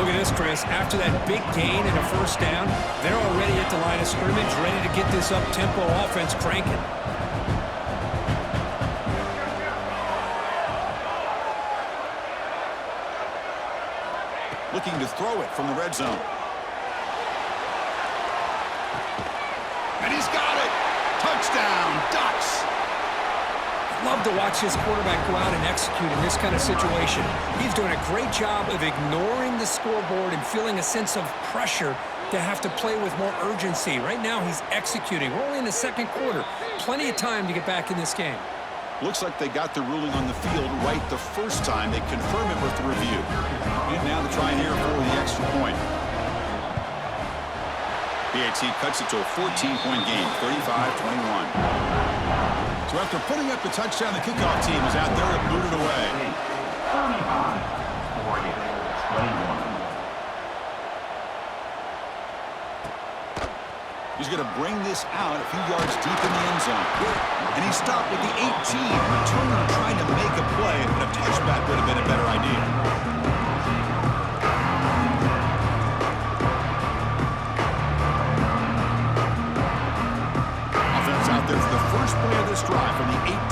Look at this, Chris. After that big gain and a first down, they're already at the line of scrimmage, ready to get this up-tempo offense cranking. Looking to throw it from the red zone. And he's got it! Touchdown, Ducks! Love to watch this quarterback go out and execute in this kind of situation. He's doing a great job of ignoring the scoreboard and feeling a sense of pressure to have to play with more urgency. Right now, he's executing. We're only in the second quarter. Plenty of time to get back in this game. Looks like they got the ruling on the field right the first time. They confirm it with the review. And now to try here for the extra point. PAT cuts it to a 14-point game, 35-21. So after putting up the touchdown, the kickoff team is out there and booted away. 35-21. He's going to bring this out a few yards deep in the end zone. And he stopped at the 18. Returner trying to make a play, and a touchback would have been a better idea. Offense out there for the first play of this drive from the 18.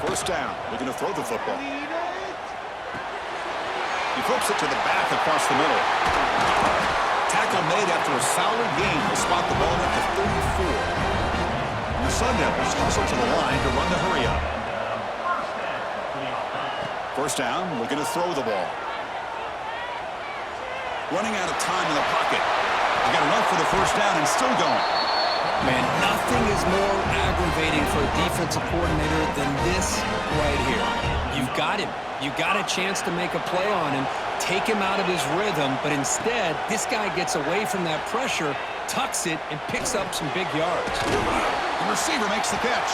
First down. Looking to throw the football. He flips it to the back across the middle. Tackle made after a solid gain. Will spot the ball at the 34. And the Sun Devils hustle to the line to run the hurry up. First down, looking to throw the ball. Running out of time in the pocket. He got enough for the first down and still going. Man, nothing is more aggravating for a defensive coordinator than this right here. You've got him. You got a chance to make a play on him, take him out of his rhythm, but instead, this guy gets away from that pressure, tucks it, and picks up some big yards. The receiver makes the catch.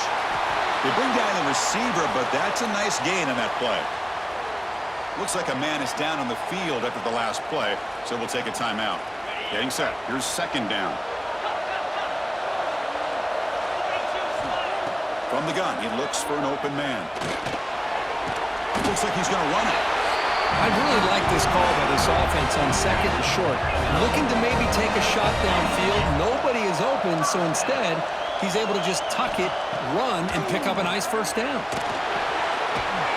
They bring down the receiver, but that's a nice gain on that play. Looks like a man is down on the field after the last play, so we'll take a timeout. Getting set. Here's second down. From the gun, he looks for an open man. Looks like he's going to run it. I really like this call by this offense on second and short. Looking to maybe take a shot downfield. Nobody is open, so instead, he's able to just tuck it, run, and pick up a nice first down.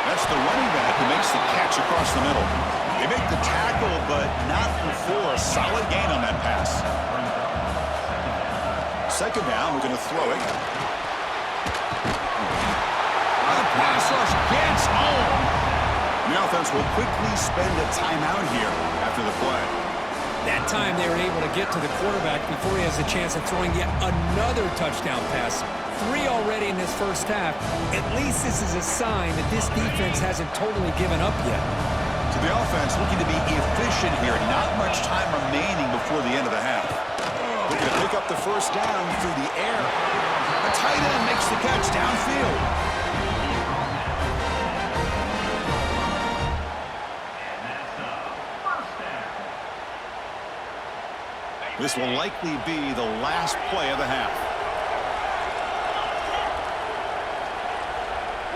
That's the running back who makes the catch across the middle. They make the tackle, but not before a solid gain on that pass. Second down, we're going to throw it. The pass rush gets home. The offense will quickly spend a timeout here after the play. That time they were able to get to the quarterback before he has a chance of throwing yet another touchdown pass. 3 already in this first half. At least this is a sign that this defense hasn't totally given up yet. So the offense looking to be efficient here. Not much time remaining before the end of the half. Looking to pick up the first down through the air. The tight end makes the catch downfield. This will likely be the last play of the half.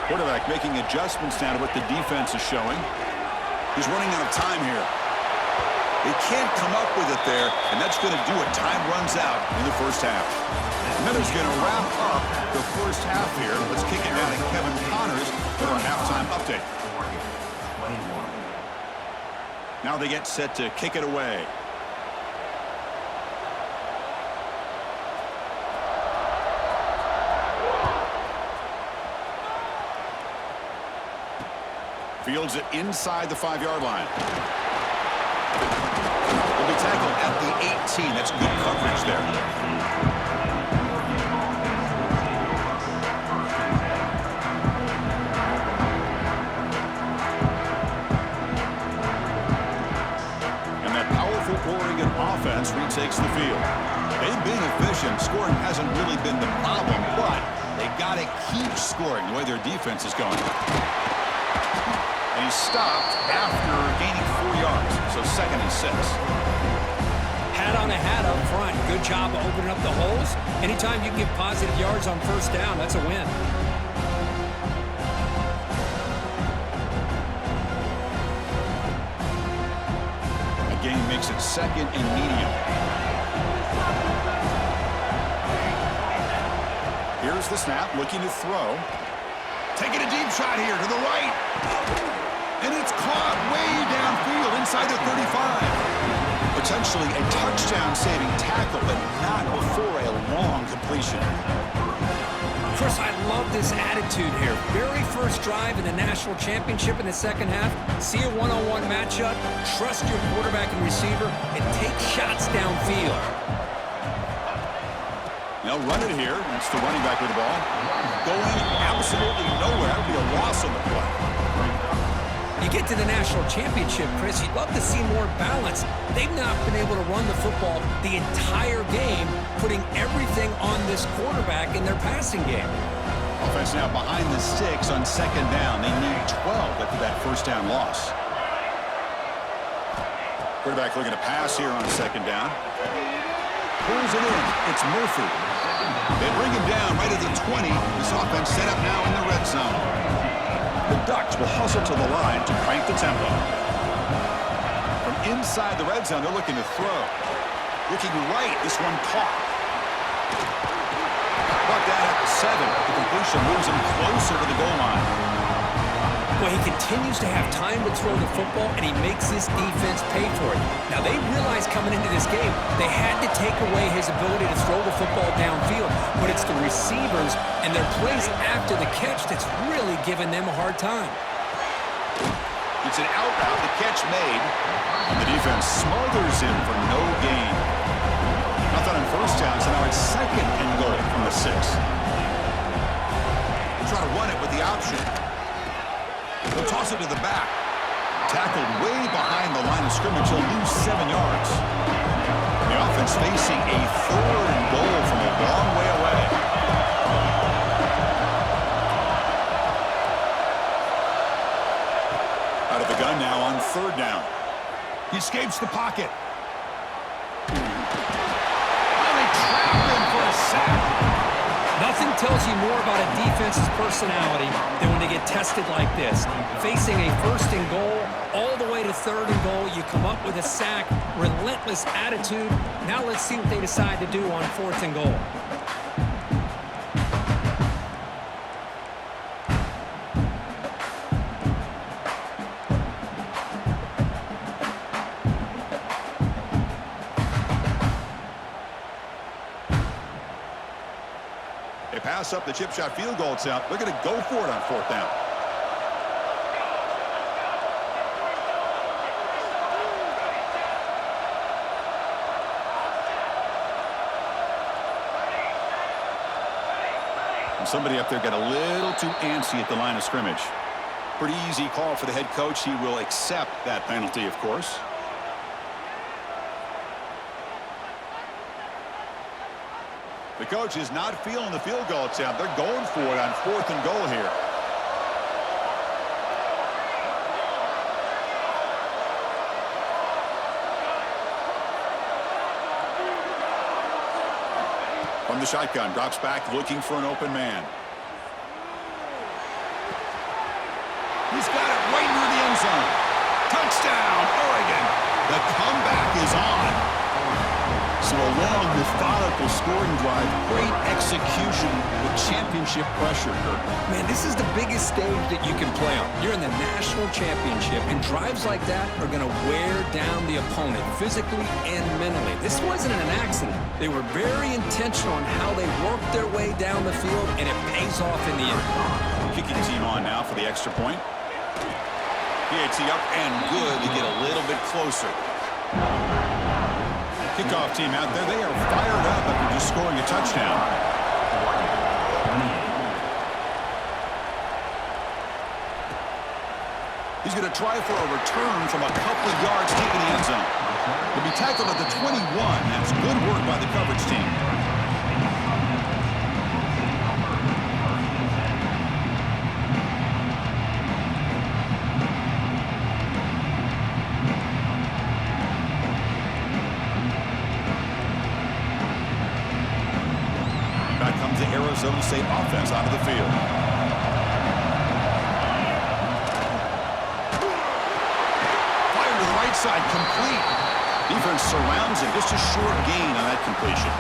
Quarterback making adjustments now to what the defense is showing. He's running out of time here. They can't come up with it there, and that's going to do it. Time runs out in the first half. Miller's going to wrap up the first half here. Let's kick it down to Kevin Connors with our halftime update. Now they get set to kick it away. Fields it inside the 5-yard line. Will be tackled at the 18. That's good coverage there. And that powerful Oregon offense retakes the field. They've been efficient. Scoring hasn't really been the problem, but they got to keep scoring the way their defense is going. And he stopped after gaining 4 yards, so 2nd and 6. Hat on a hat up front. Good job of opening up the holes. Anytime you can get positive yards on first down, that's a win. makes it 2nd and medium. Here's the snap, looking to throw. Taking a deep shot here to the right. And it's caught way downfield inside the 35. Potentially a touchdown-saving tackle, but not before a long completion. Chris, I love this attitude here. Very first drive in the national championship in the second half. See a one-on-one matchup, trust your quarterback and receiver, and take shots downfield. They'll run it here. It's the running back with the ball. Going absolutely nowhere. That'll be a loss on the play. You get to the national championship, Chris, you'd love to see more balance. They've not been able to run the football the entire game, putting everything on this quarterback in their passing game. Offense now behind the 6 on 2nd down. They need 12 after that first down loss. Quarterback looking to pass here on 2nd down. Pulls it in. It's Murphy. They bring him down right at the 20. This offense set up now in the red zone. The Ducks will hustle to the line to crank the tempo. From inside the red zone, they're looking to throw. Looking right, this one caught. Brought down at the 7. The completion moves him closer to the goal line. Well, he continues to have time to throw the football, and he makes this defense pay for it. Now, they realized coming into this game, they had to take away his ability to throw the football downfield, but it's the receivers and their plays after the catch that's really giving them a hard time. It's an out route, the catch made, and the defense smothers him for no gain. Nothing on first down, so now it's 2nd and goal from the 6. Try to run it with the option. They'll toss it to the back. Tackled way behind the line of scrimmage. He'll lose 7 yards. The offense facing a 3rd and goal from a long way away. Out of the gun now on 3rd down. He escapes the pocket. Oh, they trapped him for a sack. Nothing tells you more about a defense's personality than when they get tested like this. Facing a 1st and goal, all the way to 3rd and goal, you come up with a sack, relentless attitude. Now let's see what they decide to do on 4th and goal. Pass up the chip shot field goal attempt. They're going to go for it on 4th down. And somebody up there got a little too antsy at the line of scrimmage. Pretty easy call for the head coach. He will accept that penalty, of course. The coach is not feeling the field goal attempt. They're going for it on 4th and goal here. From the shotgun, drops back looking for an open man. He's got it right near the end zone. Touchdown, Oregon. The comeback is on. So a long, methodical scoring drive, great execution with championship pressure, Kirk. Man, this is the biggest stage that you can play on. You're in the national championship, and drives like that are going to wear down the opponent physically and mentally. This wasn't an accident. They were very intentional on how they worked their way down the field, and it pays off in the end. Kicking team on now for the extra point. PAT up and good to get a little bit closer. Kickoff team out there. They are fired up after just scoring a touchdown. He's going to try for a return from a couple of yards deep in the end zone. He'll be tackled at the 21. That's good work by the coverage team. Back comes the Arizona State offense out of the field. Fired to the right side, complete. Defense surrounds him. Just a short gain on that completion.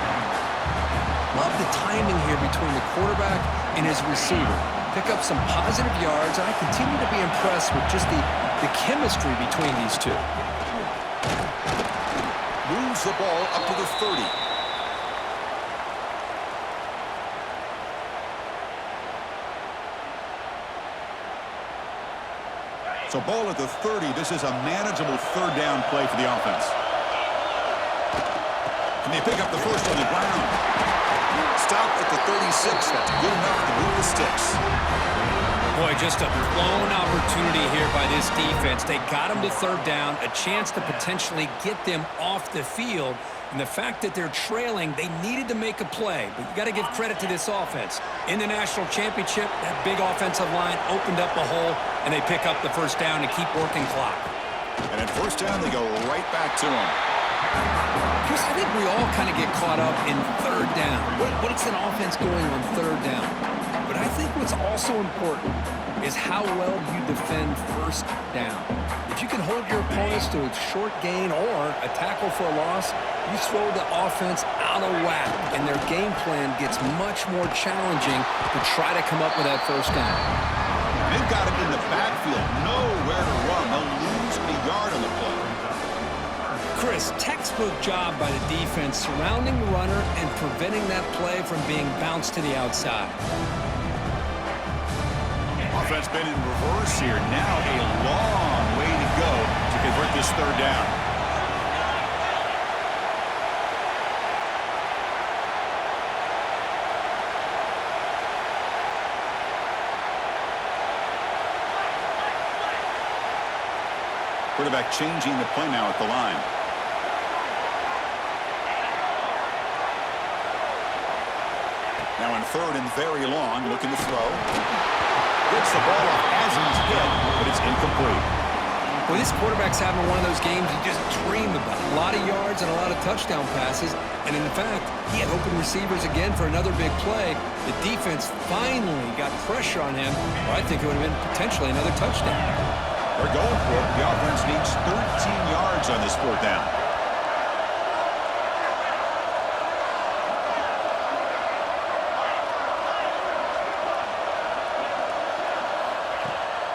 Love the timing here between the quarterback and his receiver. Pick up some positive yards, and I continue to be impressed with just the chemistry between these two. Moves the ball up to the 30. So ball at the 30. This is a manageable third down play for the offense. Can they pick up the first on the ground? Stop at the 36. That's good enough to move the sticks. Boy, just a blown opportunity here by this defense. They got him to third down, a chance to potentially get them off the field. And the fact that they're trailing, they needed to make a play. But you got to give credit to this offense. In the national championship, that big offensive line opened up a hole, and they pick up the first down and keep working clock. And at first down, they go right back to him. Chris, I think we all kind of get caught up in third down. What's an offense doing on third down? But I think what's also important is how well you defend first down. If you can hold your opponents to a short gain or a tackle for a loss, you throw the offense out of whack, and their game plan gets much more challenging to try to come up with that first down. They've got him in the backfield, nowhere to run. They'll lose a yard on the play. Chris, textbook job by the defense surrounding the runner and preventing that play from being bounced to the outside. Offense been in reverse here. Now a long way to go to convert this third down. Quarterback changing the play now at the line. Now in third and very long, looking to throw. Gets the ball off as he's hit, but it's incomplete. Well, this quarterback's having one of those games you just dream about. A lot of yards and a lot of touchdown passes. And in fact, he had open receivers again for another big play. The defense finally got pressure on him, or I think it would have been potentially another touchdown. They're going for it. The offense needs 13 yards on this fourth down.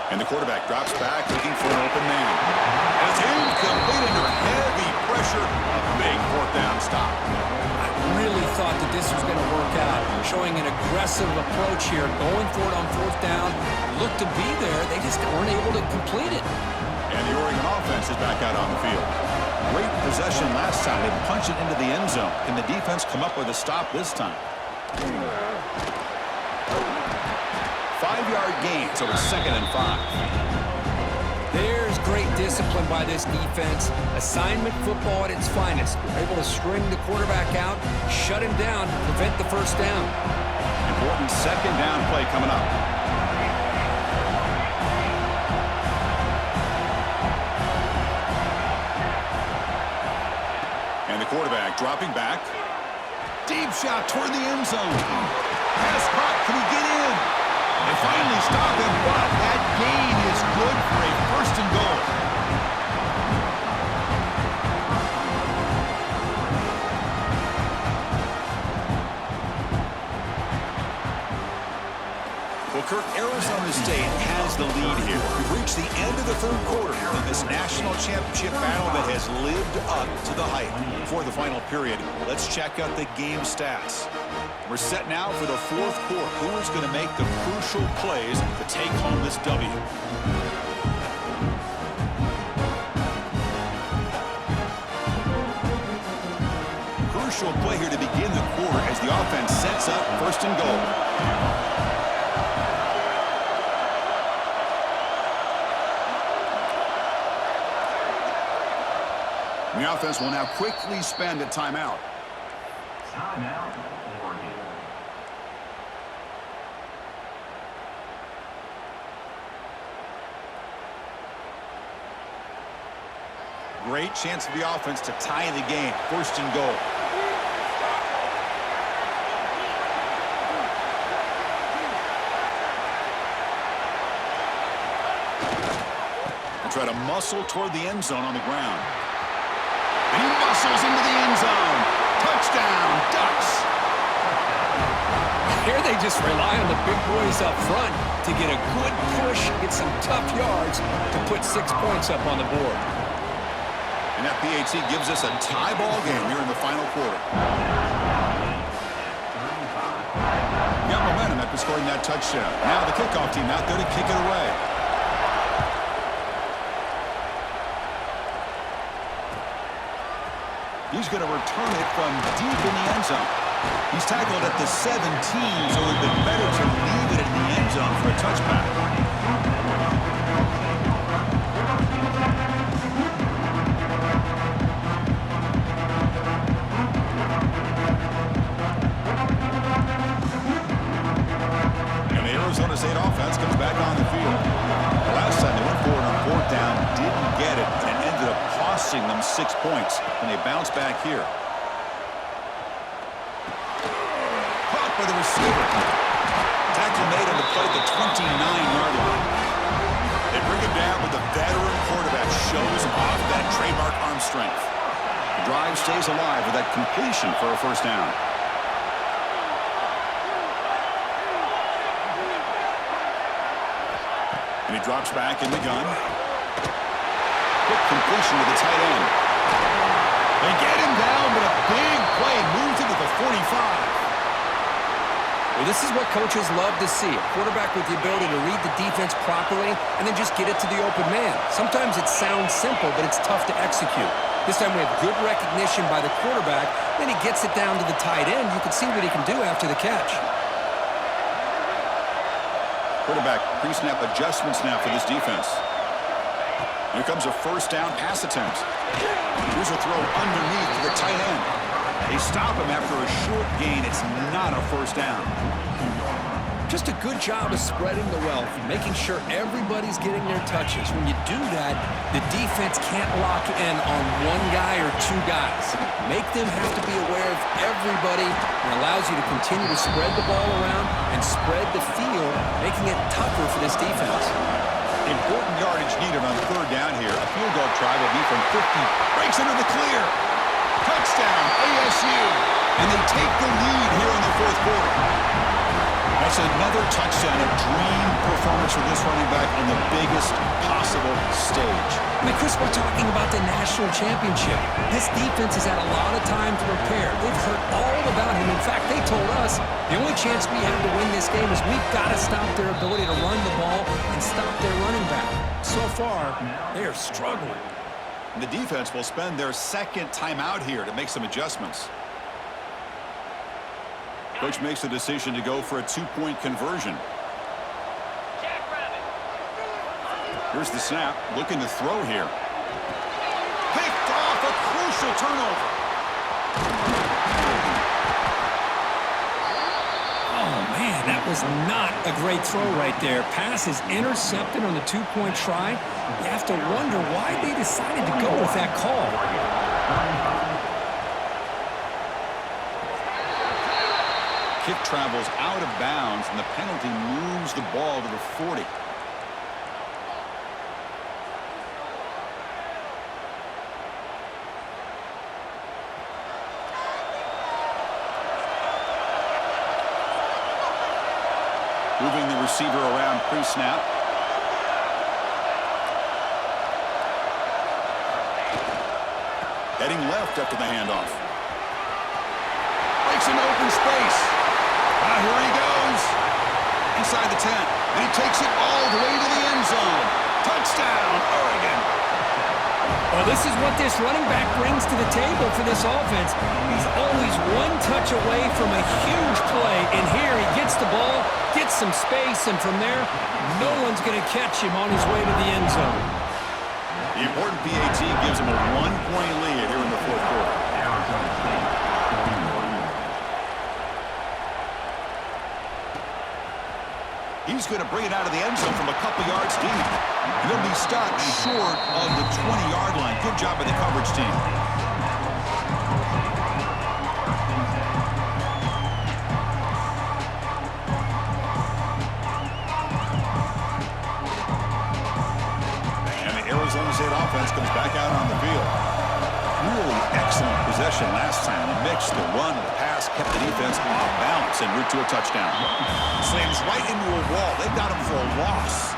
And the quarterback drops back, looking for an open man. And it's incomplete under heavy pressure. A big fourth down stop. I really thought that this was going to work out, showing an aggressive approach here, going for it on fourth down. Looked to be there. They just weren't able to complete it. And the Oregon offense is back out on the field. Great possession last time. They punched it into the end zone. Can the defense come up with a stop this time? 5-yard gain, so it's 2nd and 5. There's great discipline by this defense. Assignment football at its finest. They're able to string the quarterback out, shut him down to prevent the first down. Important second down play coming up. And the quarterback dropping back. Deep shot toward the end zone. Pass caught. Can he get in? They finally stop him, but that gain is good for a first and goal. Well, Kirk, Arizona State has the lead here. We've reached the end of the third quarter in this national championship battle that has lived up to the hype. Before the final period, let's check out the game stats. We're set now for the fourth quarter. Who is going to make the crucial plays to take home this W? Crucial play here to begin the quarter as the offense sets up first and goal. The offense will now quickly spend a timeout. Timeout, Oregon. Great chance for the offense to tie the game. First and goal. They'll try to muscle toward the end zone on the ground. And he muscles into the end zone. Touchdown, Ducks. Here they just rely on the big boys up front to get a good push, get some tough yards to put 6 points up on the board. And that PAT gives us a tie ball game here in the final quarter. Got momentum after scoring that touchdown. Now the kickoff team out there to kick it away. He's going to return it from deep in the end zone. He's tackled at the 17, so it would have been better to leave it in the end zone for a touchback. And the Arizona State offense comes back on the field. Last time they went for it on fourth down, didn't get it, and ended up costing them 6 points. And they bounce back here. By the receiver. Tackle made on the play at the 29-yard line. They bring him down, but the veteran quarterback shows off that trademark arm strength. The drive stays alive with that completion for a first down. And he drops back in the gun. Quick completion to the tight end. They get him down, but a big play moves him to the 45. Well, this is what coaches love to see. A quarterback with the ability to read the defense properly and then just get it to the open man. Sometimes it sounds simple, but it's tough to execute. This time we have good recognition by the quarterback. Then he gets it down to the tight end. You can see what he can do after the catch. Quarterback pre-snap adjustments now for this defense. Here comes a first down pass attempt. Here's a throw underneath to the tight end. They stop him after a short gain. It's not a first down. Just a good job of spreading the wealth, making sure everybody's getting their touches. When you do that, the defense can't lock in on one guy or two guys. Make them have to be aware of everybody, and allows you to continue to spread the ball around and spread the field, making it tougher for this defense. Important yardage needed on third down here. A field goal try will be from 50. Breaks into the clear. Touchdown, ASU. And they take the lead here in the fourth quarter. That's another touchdown, a dream performance for this running back on the biggest possible stage. I mean, Chris, we're talking about the national championship. This defense has had a lot of time to prepare. They've heard all about him. In fact, they told us the only chance we have to win this game is we've got to stop their ability to run the ball and stop their running back. So far, they are struggling. And the defense will spend their second timeout here to make some adjustments. Coach makes the decision to go for a two-point conversion. Here's the snap, looking to throw here. Picked off, a crucial turnover. Oh, man, that was not a great throw right there. Pass is intercepted on the two-point try. You have to wonder why they decided to go with that call. Kick travels out of bounds, and the penalty moves the ball to the 40. Moving the receiver around pre-snap. Heading left after the handoff. Breaks an open space. Here he goes. Inside the 10. And he takes it all the way to the end zone. Touchdown, Oregon. Well, this is what this running back brings to the table for this offense. He's always one touch away from a huge play. And here he gets the ball, gets some space, and from there, no one's going to catch him on his way to the end zone. The important PAT gives him a one-point lead here in the fourth quarter. He's going to bring it out of the end zone from a couple yards deep. And he'll be stopped short of the 20-yard line. Good job by the coverage team. And the Arizona State offense comes back out on the field. Really excellent possession last time. The mix, the run, the pass kept the defense off balance en route to a touchdown. Slams right into a wall. They got him for a loss.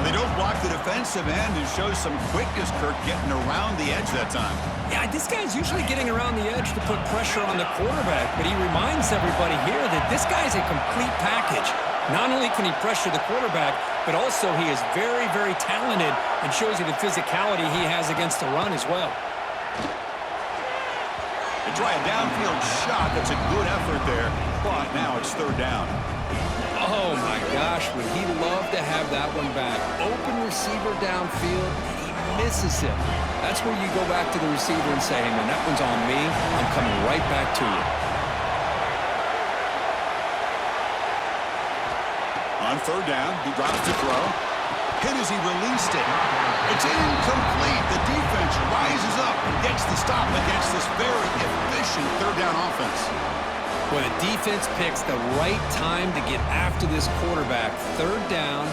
They don't block the defensive end and shows some quickness, Kirk, getting around the edge that time. Yeah, this guy's usually getting around the edge to put pressure on the quarterback, but he reminds everybody here that this guy's a complete package. Not only can he pressure the quarterback, but also he is very, very talented and shows you the physicality he has against the run as well. They try a downfield shot. That's a good effort there, but now it's third down. Oh, my gosh, would he love to have that one back. Open receiver downfield, and he misses him. That's where you go back to the receiver and say, hey, man, that one's on me. I'm coming right back to you. On third down, he drops to throw. Hit as he released it. It's incomplete. The defense rises up and gets the stop against this very efficient third down offense. Well, the defense picks the right time to get after this quarterback. Third down,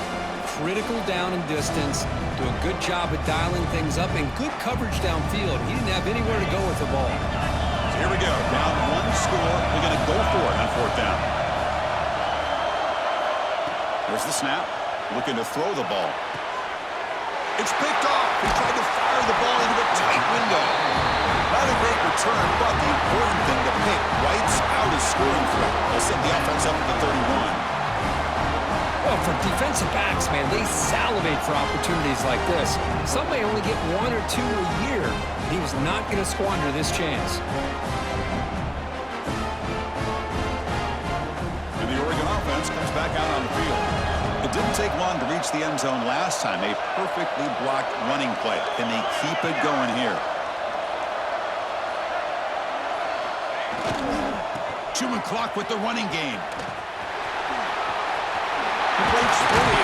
critical down and distance. Do a good job of dialing things up and good coverage downfield. He didn't have anywhere to go with the ball. So here we go. Down one score. They're going to go for it on fourth down. There's the snap. Looking to throw the ball. It's picked off. He tried to fire the ball into a tight window. Not a great return, but the important thing to pick wipes out his scoring threat. They'll send the offense up to the 31. Well, for defensive backs, man, they salivate for opportunities like this. Some may only get one or two a year. He was not going to squander this chance. And the Oregon offense comes back out on the field. It didn't take long to reach the end zone last time. A perfectly blocked running play. Can they keep it going here? Chewing clock with the running game. He breaks through.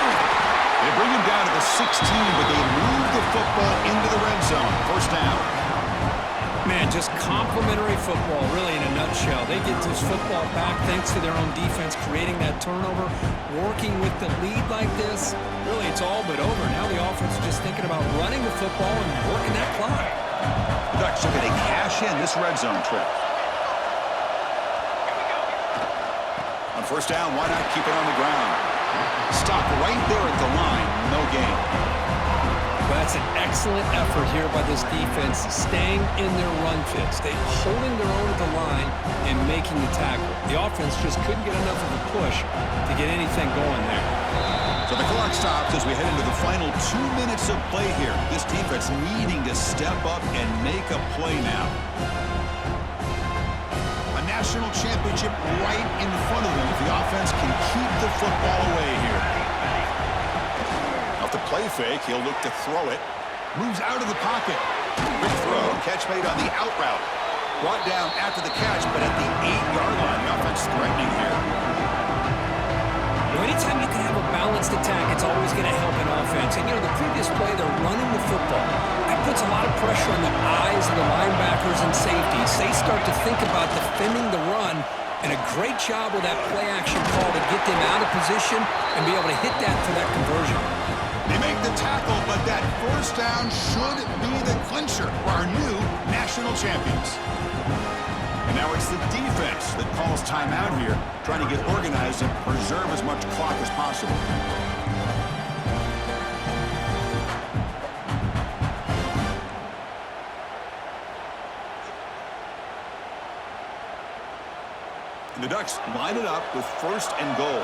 They bring him down to the 16, but they move the football into the red zone. First down. Man, just complimentary football, really, in a nutshell. They get this football back thanks to their own defense, creating that turnover, working with the lead like this. Really, it's all but over. Now the offense is just thinking about running the football and working that clock. The Ducks are going to cash in this red zone trip. On first down, why not keep it on the ground? Stop right there at the line. No gain. Well, that's an excellent effort here by this defense, staying in their run fits. They're holding their own at the line and making the tackle. The offense just couldn't get enough of a push to get anything going there. So the clock stops as we head into the final 2 minutes of play here. This defense needing to step up and make a play now. A national championship right in front of them if the offense can keep the football away here. Off the play fake, he'll look to throw it. Moves out of the pocket. Quick throw, catch made on the out route. Brought down after the catch, but at the 8-yard line, the offense threatening here. Well, anytime you can have a balanced attack, it's always going to help an offense. And, the previous play, they're running the football. That puts a lot of pressure on the eyes of the linebackers and safeties. They start to think about defending the run, and a great job with that play-action call to get them out of position and be able to hit that for that conversion. They make the tackle, but that first down should be the clincher for our new national champions. And now it's the defense that calls timeout here, trying to get organized and preserve as much clock as possible. And the Ducks line it up with first and goal.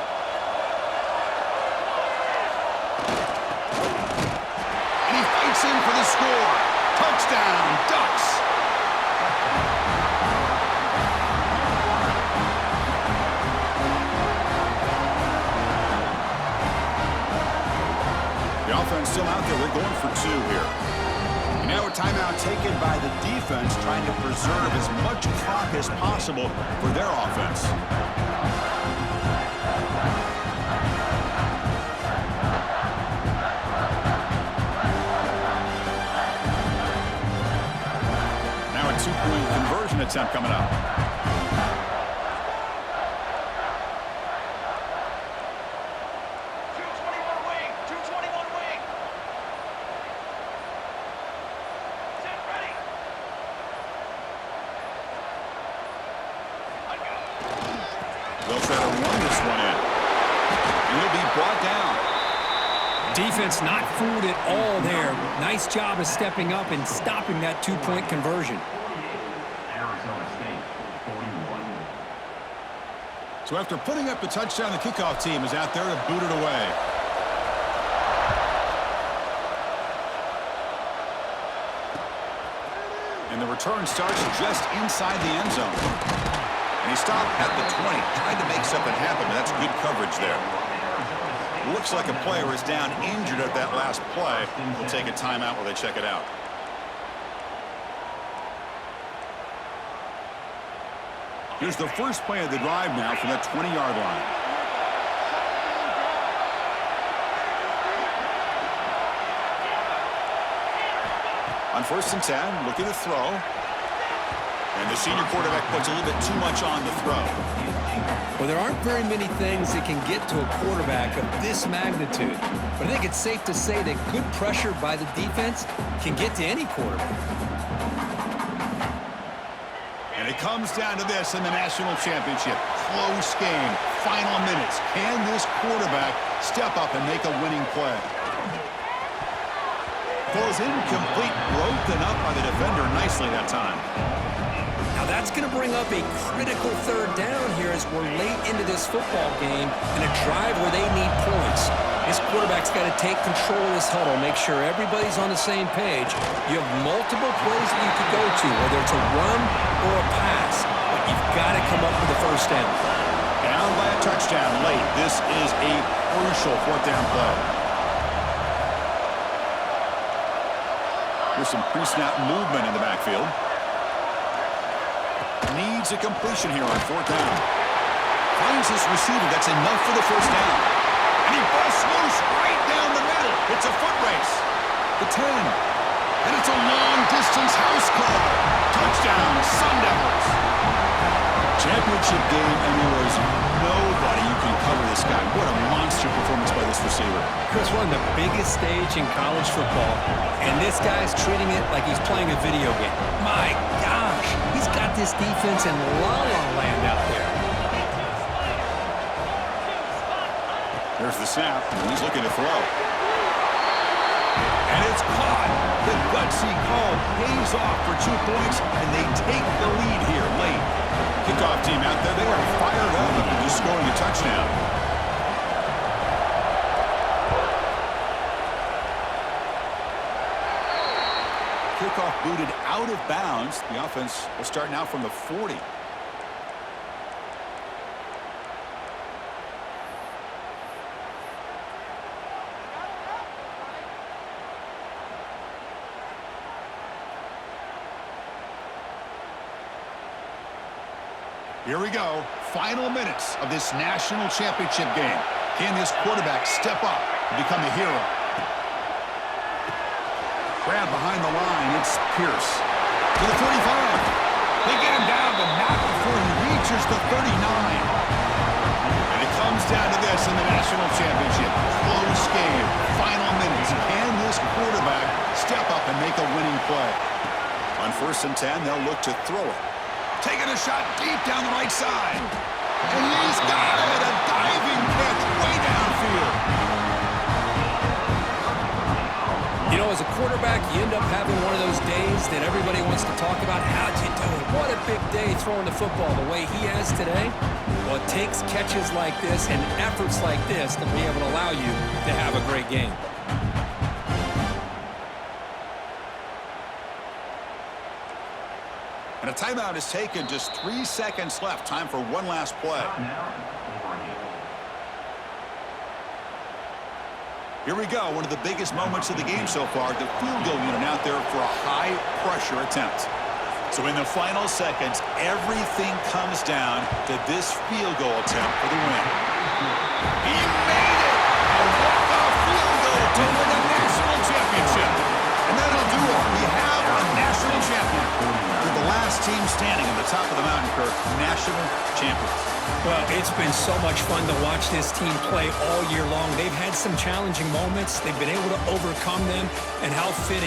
And he fights in for the score. Touchdown, Ducks. The offense still out there. They're going for two here. And now a timeout taken by the defense, trying to preserve as much clock as possible for their offense. Now a two-point conversion attempt coming up. They'll try to run this one in. And he'll be brought down. Defense not fooled at all there. Nice job of stepping up and stopping that two-point conversion. Arizona State, 41. So after putting up the touchdown, the kickoff team is out there to boot it away. And the return starts just inside the end zone. And he stopped at the 20, tried to make something happen, but that's good coverage there. Looks like a player is down injured at that last play. We'll take a timeout while they check it out. Here's the first play of the drive now from that 20-yard line. On 1st and 10, looking to throw. And the senior quarterback puts a little bit too much on the throw. Well, there aren't very many things that can get to a quarterback of this magnitude. But I think it's safe to say that good pressure by the defense can get to any quarterback. And it comes down to this in the national championship. Close game, final minutes. Can this quarterback step up and make a winning play? Falls incomplete, broken up by the defender nicely that time. Now that's going to bring up a critical third down here as we're late into this football game in a drive where they need points. This quarterback's got to take control of this huddle, make sure everybody's on the same page. You have multiple plays that you could go to, whether it's a run or a pass, but you've got to come up with the first down. Down by a touchdown late. This is a crucial fourth down play. There's some pre-snap movement in the backfield. Needs a completion here on fourth down. Finds his receiver. That's enough for the first down. And he busts loose right down the middle. It's a foot race. The 10. And it's a long-distance house call. Touchdown, Sun Devils. Championship game, and there was nobody you can cover this guy. What a monster performance by this receiver. Chris, we're on the biggest stage in college football, and this guy's treating it like he's playing a video game. My gosh, he's got this defense in la-la land out there. There's the snap, and he's looking to throw. And it's caught. The gutsy call pays off for 2 points, and they take the lead here late. Kickoff team out there, they are fired up after just scoring a touchdown. Kickoff booted out of bounds. The offense will start now from the 40. Here we go. Final minutes of this national championship game. Can this quarterback step up and become a hero? Grab behind the line. It's Pierce. To the 45. They get him down, but not before he reaches the 39. And it comes down to this in the national championship. Close game. Final minutes. Can this quarterback step up and make a winning play? On 1st and 10, they'll look to throw it. Taking a shot deep down the right side. And he's got it! A diving catch way downfield. You know, as a quarterback, you end up having one of those days that everybody wants to talk about. How'd you do it? What a big day throwing the football the way he has today. Well, it takes catches like this and efforts like this to be able to allow you to have a great game. And a timeout is taken. Just 3 seconds left. Time for one last play. Here we go. One of the biggest moments of the game so far. The field goal unit out there for a high-pressure attempt. So in the final seconds, everything comes down to this field goal attempt for the win. He made it! A walk-off field goal to win a national championship. And that'll do it. We have a national champion. We're the last team standing at the top of the mountain, Kirk. National champions. Well, it's been so much fun to watch this team play all year long. They've had some challenging moments. They've been able to overcome them, and how fitting.